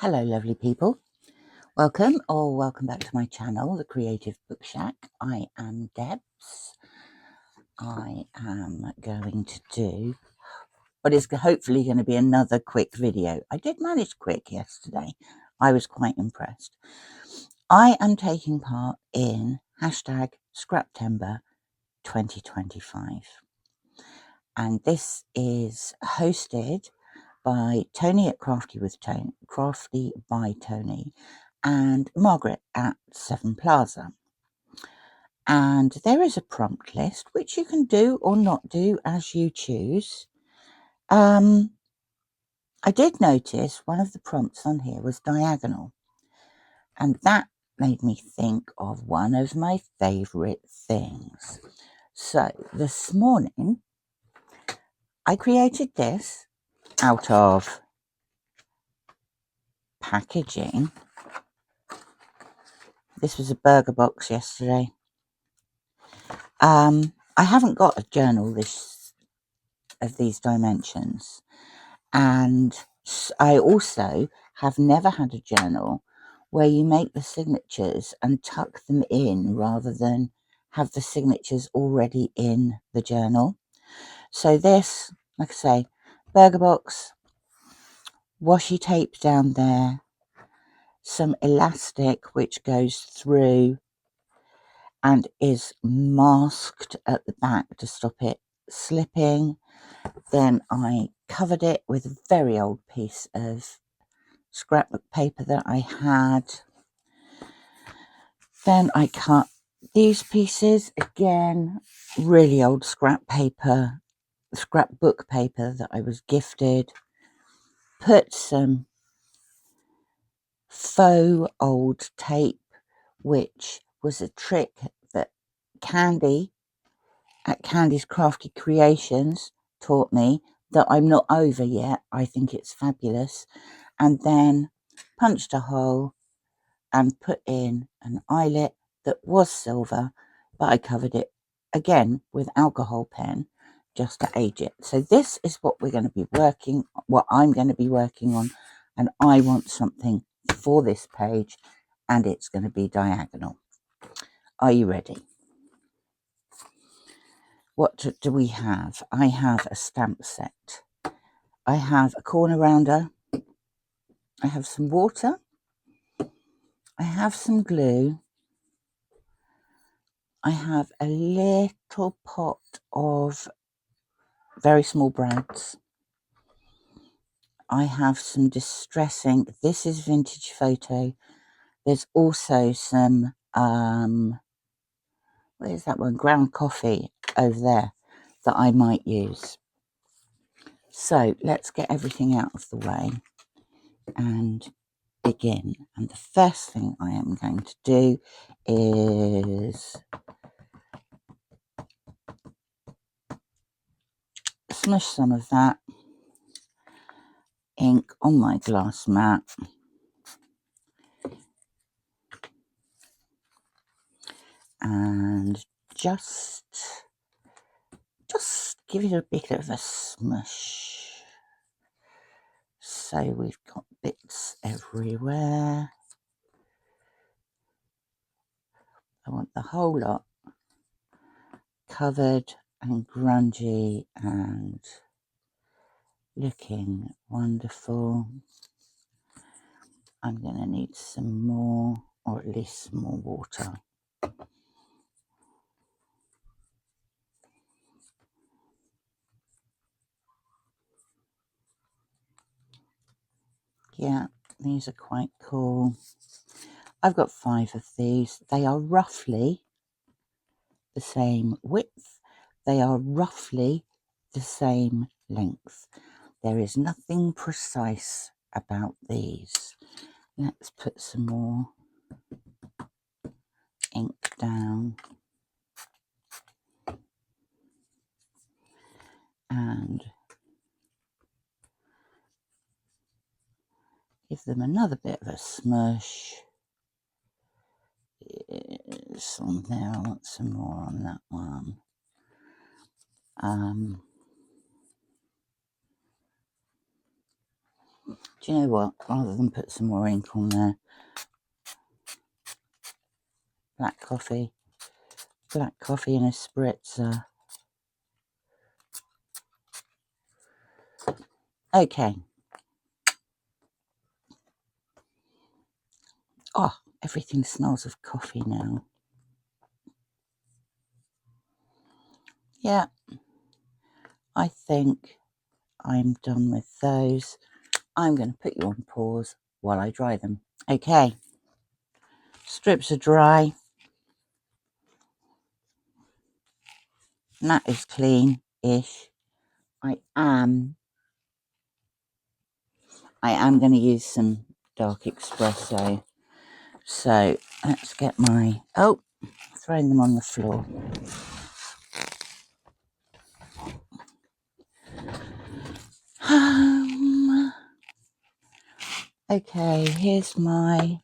Hello lovely people, welcome or welcome back to my channel, The Creative Book Shack. I am Debs. I am going to do what is hopefully going to be another quick video. I did manage quick yesterday. I was quite impressed. I am taking part in #Scraptember 2025 and this is hosted by Toni at Crafty by Toni and Margaret at 7 Plaza. And there is a prompt list which you can do or not do as you choose. I did notice one of the prompts on here was diagonal, and that made me think of one of my favourite things. So this morning I created this out of packaging. This was a burger box yesterday. I haven't got a journal of these dimensions, and I also have never had a journal where you make the signatures and tuck them in rather than have the signatures already in the journal. So this, like I say, burger box, washi tape down there, some elastic which goes through and is masked at the back to stop it slipping. Then I covered it with a very old piece of scrapbook paper that I had. Then I cut these pieces, again, really old scrapbook paper that I was gifted. Put some faux old tape, which was a trick that Candy at Candy's Crafty Creations taught me that I'm not over yet. I think it's fabulous. And then punched a hole and put in an eyelet that was silver, but I covered it again with alcohol pen just to age it. So this is what I'm going to be working on, and I want something for this page, and it's going to be diagonal. Are you ready? What do we have? I have a stamp set. I have a corner rounder. I have some water. I have some glue. I have a little pot of very small brads. I have some distressing. This is vintage photo. There's also some, where's that one? Ground coffee over there that I might use. So let's get everything out of the way and begin. And the first thing I am going to do is smush some of that ink on my glass mat. And just give it a bit of a smush. So we've got bits everywhere. I want the whole lot covered and grungy and looking wonderful. I'm going to need some more, or at least some more water. Yeah, these are quite cool. I've got 5 of these. They are roughly the same width. They are roughly the same length. There is nothing precise about these. Let's put some more ink down and give them another bit of a smush. It's on there. I want some more on that one. Do you know what? Rather than put some more ink on there, black coffee in a spritzer. Okay. Oh, everything smells of coffee now. Yeah, I think I'm done with those. I'm going to put you on pause while I dry them. Okay, strips are dry. That is clean-ish. I am going to use some dark espresso. So let's get my, oh, throwing them on the floor. Okay, here's my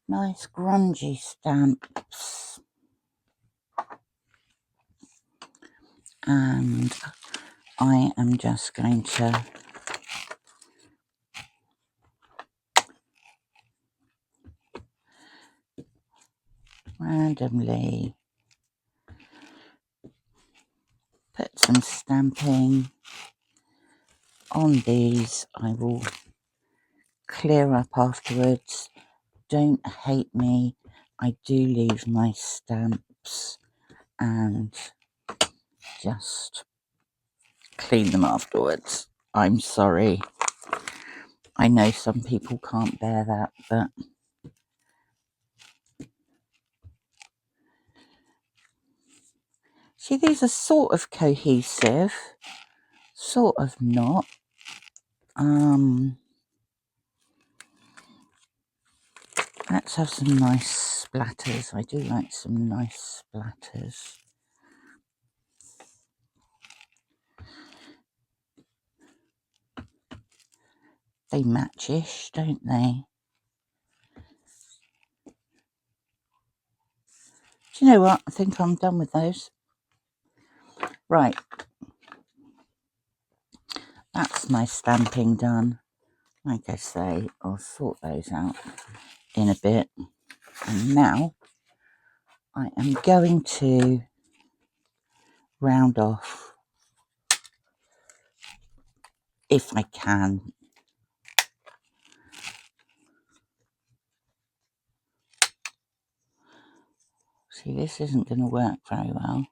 nice grungy stamps. And I am just going to randomly put some stamping on these. I will clear up afterwards. Don't hate me. I do leave my stamps and just clean them afterwards. I'm sorry. I know some people can't bear that, but see, these are sort of cohesive, sort of not. Let's have some nice splatters. I do like some nice splatters. They match-ish, don't they? Do you know what? I think I'm done with those. Right. That's my stamping done. Like I say, I'll sort those out in a bit. And now I am going to round off, if I can. See, this isn't going to work very well.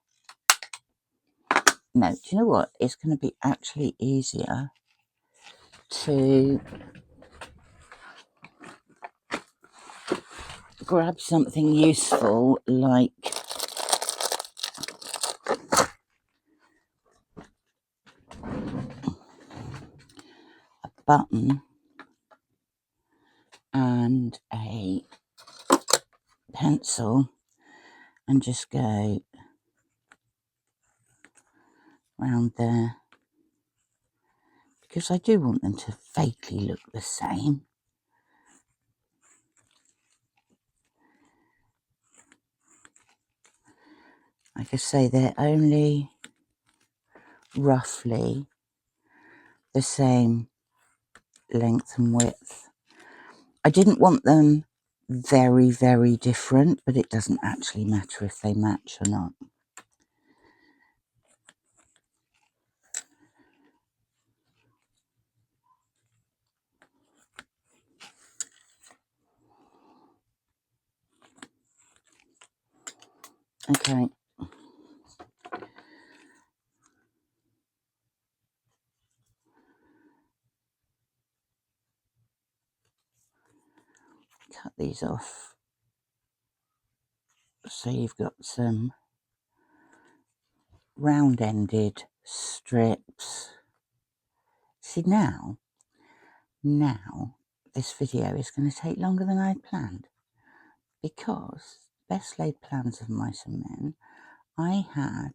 No, do you know what? It's going to be actually easier to grab something useful like a button and a pencil and just go round there, because I do want them to vaguely look the same. Like I say, they're only roughly the same length and width. I didn't want them very, very different, but it doesn't actually matter if they match or not. Okay. Cut these off so you've got some round-ended strips. See, now this video is going to take longer than I planned, because best laid plans of mice and men, I had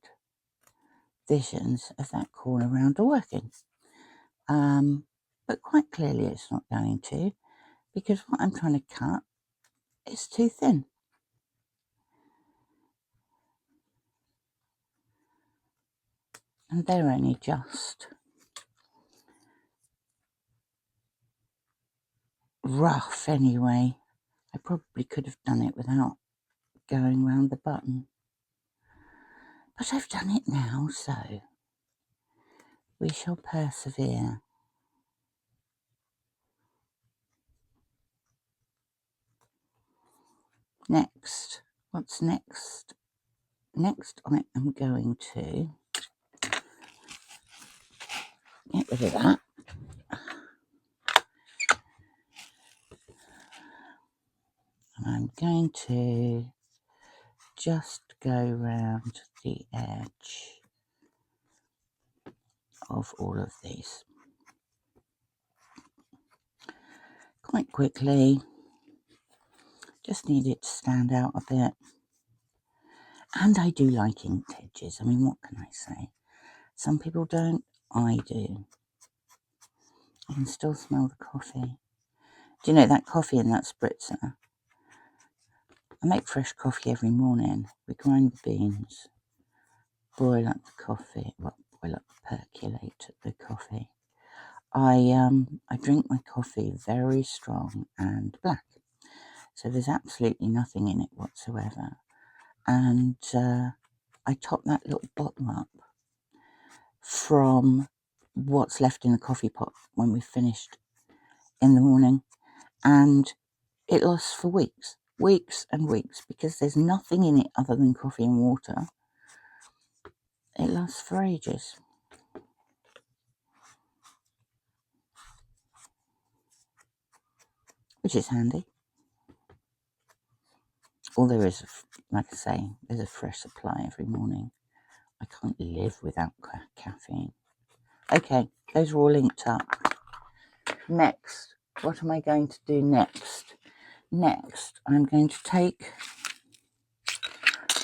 visions of that corner rounder working, but quite clearly it's not going to, because what I'm trying to cut is too thin. And they're only just rough anyway. I probably could have done it without going round the button. But I've done it now, so we shall persevere. Next, what's next? Next I am going to get rid of that. And I'm going to just go round the edge of all of these quite quickly. Just need it to stand out a bit. And I do like inked edges. I mean, what can I say? Some people don't. I do. I can still smell the coffee. Do you know that coffee in that spritzer? I make fresh coffee every morning. We grind the beans, boil up the coffee, well, boil up, percolate the coffee. I drink my coffee very strong and black. So there's absolutely nothing in it whatsoever. And I top that little bottle up from what's left in the coffee pot when we've finished in the morning. And it lasts for weeks and weeks, because there's nothing in it other than coffee and water. It lasts for ages. Which is handy. All there is, like I say, there's a fresh supply every morning. I can't live without caffeine. Okay, those are all linked up. Next, what am I going to do next? Next, I'm going to take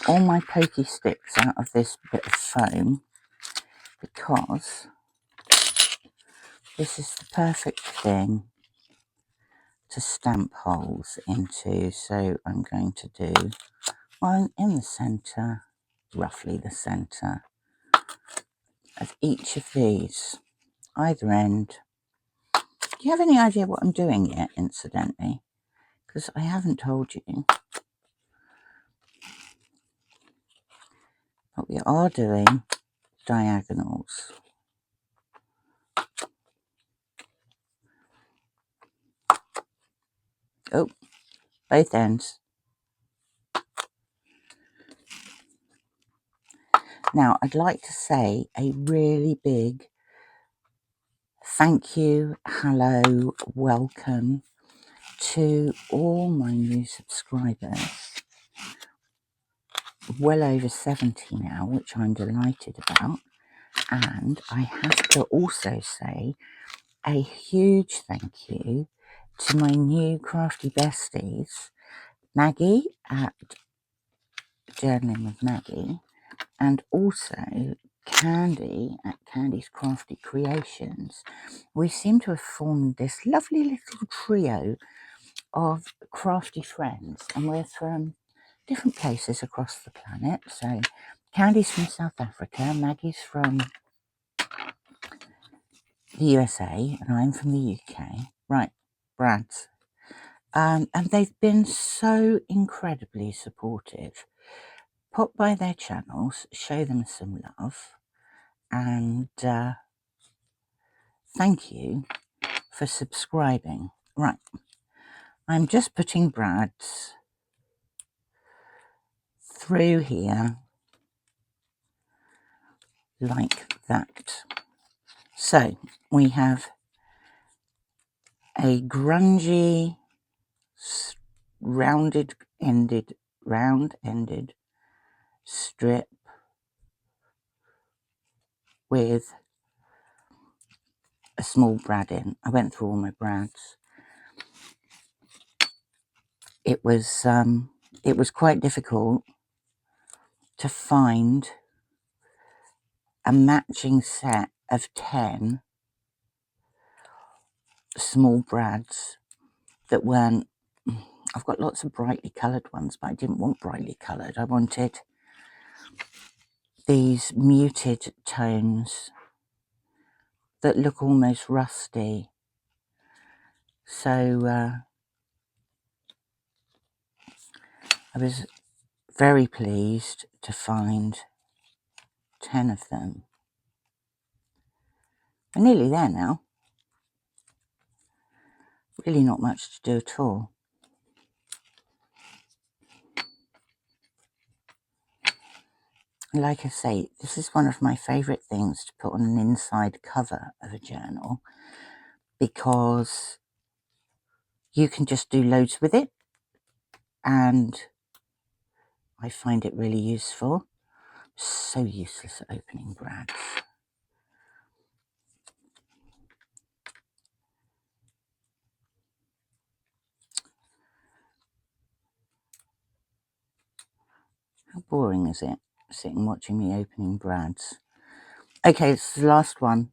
all my pokey sticks out of this bit of foam, because this is the perfect thing to stamp holes into. So I'm going to do one in the centre, roughly the centre of each of these, either end. Do you have any idea what I'm doing yet, incidentally? Because I haven't told you. But we are doing diagonals. Oh, both ends. Now, I'd like to say a really big thank you, hello, welcome to all my new subscribers. Well over 70 now, which I'm delighted about. And I have to also say a huge thank you to my new crafty besties, Maggie at Journaling with Maggie, and also Candy at Candy's Crafty Creations. We seem to have formed this lovely little trio of crafty friends, and we're from different places across the planet. So Candy's from South Africa, Maggie's from the USA, and I'm from the UK. Right, Brads. And they've been so incredibly supportive. Pop by their channels, show them some love, and thank you for subscribing. Right, I'm just putting Brads through here like that. So we have a grungy, round-ended strip with a small brad in. I went through all my brads. It was quite difficult to find a matching set of 10 small brads that weren't. I've got lots of brightly coloured ones, but I didn't want brightly coloured. I wanted these muted tones that look almost rusty. So I was very pleased to find 10 of them. We're nearly there now. Really not much to do at all. Like I say, this is one of my favourite things to put on an inside cover of a journal, because you can just do loads with it, and I find it really useful. So useless at opening brads. How boring is it, sitting watching me opening brads? Okay, it's the last one.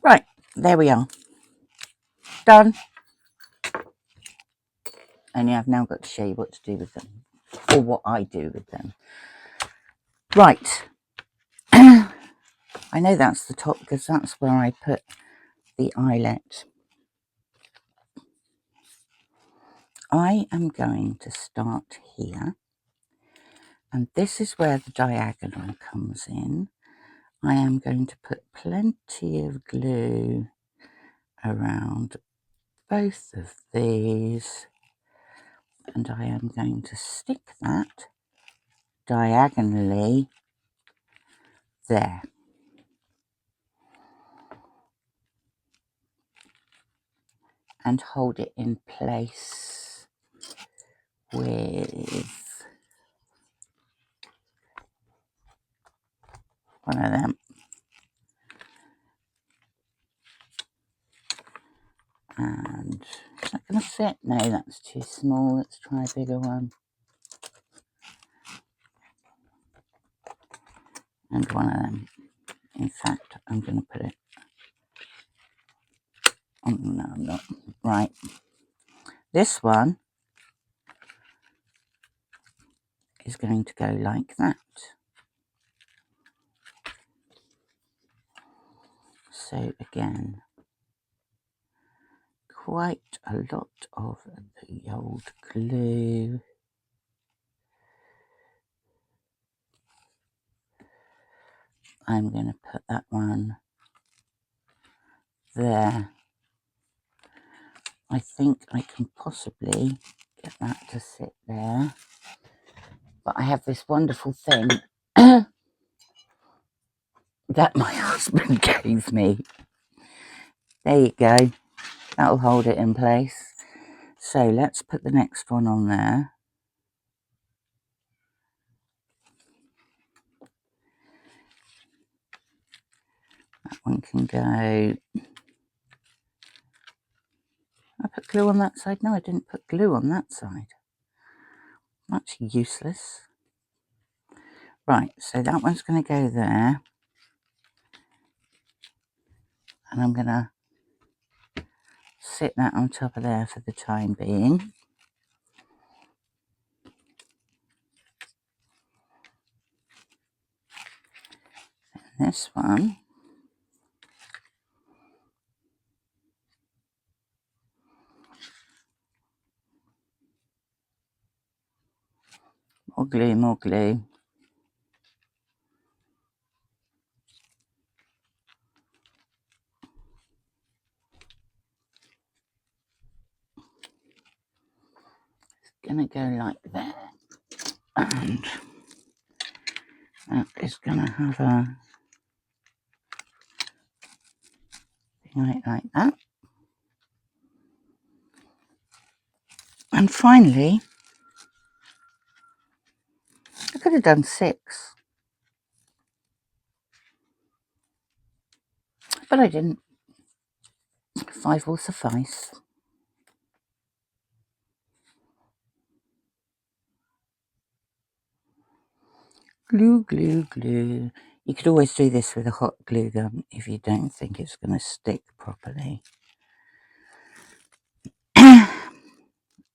Right, there we are. Done. Only I've now got to show you what to do with them, or what I do with them. Right. I know that's the top because that's where I put the eyelet. I am going to start here, and this is where the diagonal comes in. I am going to put plenty of glue around both of these, and I am going to stick that diagonally there. And hold it in place with one of them. And is that going to fit? No, that's too small. Let's try a bigger one. And one of them. In fact, I'm going to put it. Oh, no, I'm not. Right. This one is going to go like that. So again, quite a lot of the old glue. I'm going to put that one there. I think I can possibly get that to sit there. But I have this wonderful thing that my husband gave me. There you go. That'll hold it in place. So let's put the next one on there. That one can go. I put glue on that side? No, I didn't put glue on that side. That's useless. Right, so that one's going to go there. And I'm going to sit that on top of there for the time being. And this one more glue, more glue. It's going to go like that. And that is going to have a thing like that. And finally, I could have done 6, but I didn't. 5 will suffice. Glue, glue, glue. You could always do this with a hot glue gun if you don't think it's going to stick properly.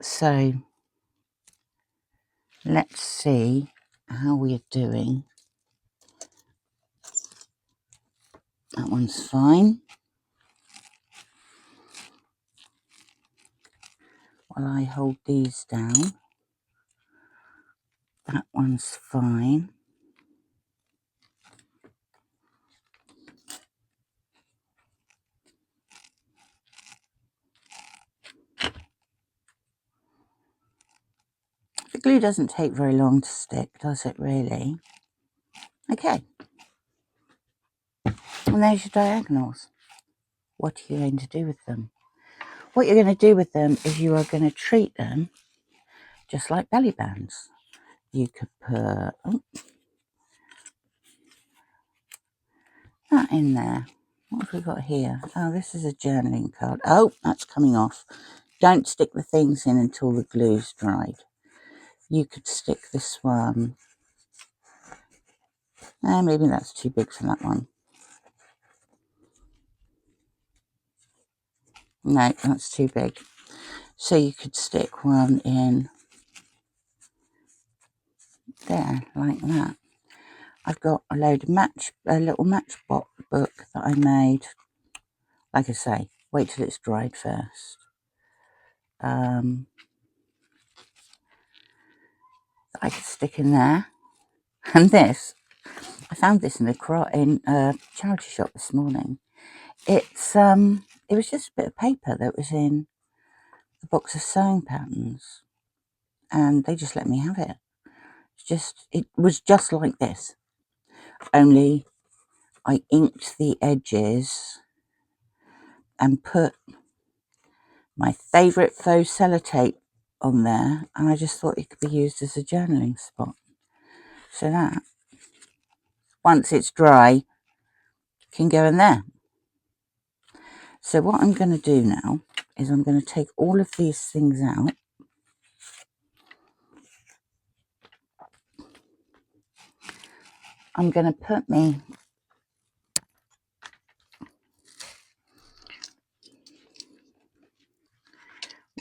So let's see how we're doing. That one's fine. While I hold these down, that one's fine. The glue doesn't take very long to stick, does it really? Okay. And there's your diagonals. What are you going to do with them? What you're going to do with them is you are going to treat them just like belly bands. You could put that in there. What have we got here? Oh, this is a journaling card. Oh, that's coming off. Don't stick the things in until the glue's dried. You could stick this one. Maybe that's too big for that one. No, that's too big. So you could stick one in there, like that. I've got a load of a little matchbox book that I made. Like I say, wait till it's dried first. I could stick in there. And this, I found this in a charity shop this morning. It was just a bit of paper that was in a box of sewing patterns, and they just let me have it. It was just like this, only I inked the edges and put my favourite faux sellotape on there, and I just thought it could be used as a journaling spot. So that, once it's dry, can go in there. So what I'm going to do now is I'm going to take all of these things out. I'm going to put me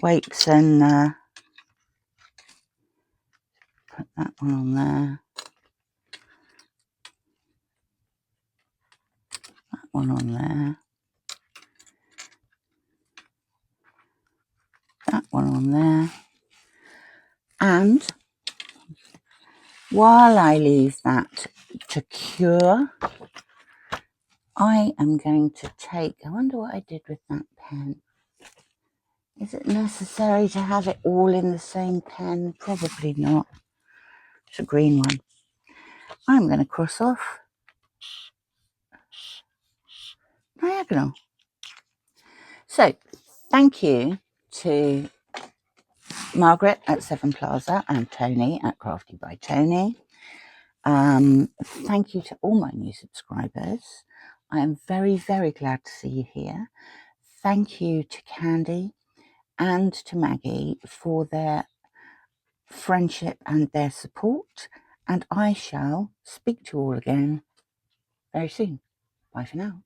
weights and put that one on there, that one on there, that one on there, and while I leave that to cure, I am going to take, I wonder what I did with that pen. Is it necessary to have it all in the same pen? Probably not. It's a green one. I'm going to cross off diagonal. So, thank you to Margaret at Seven Plaza and Toni at Crafty by Toni. Thank you to all my new subscribers. I am very, very glad to see you here. Thank you to Candy and to Maggie for their friendship and their support. And I shall speak to you all again very soon. Bye for now.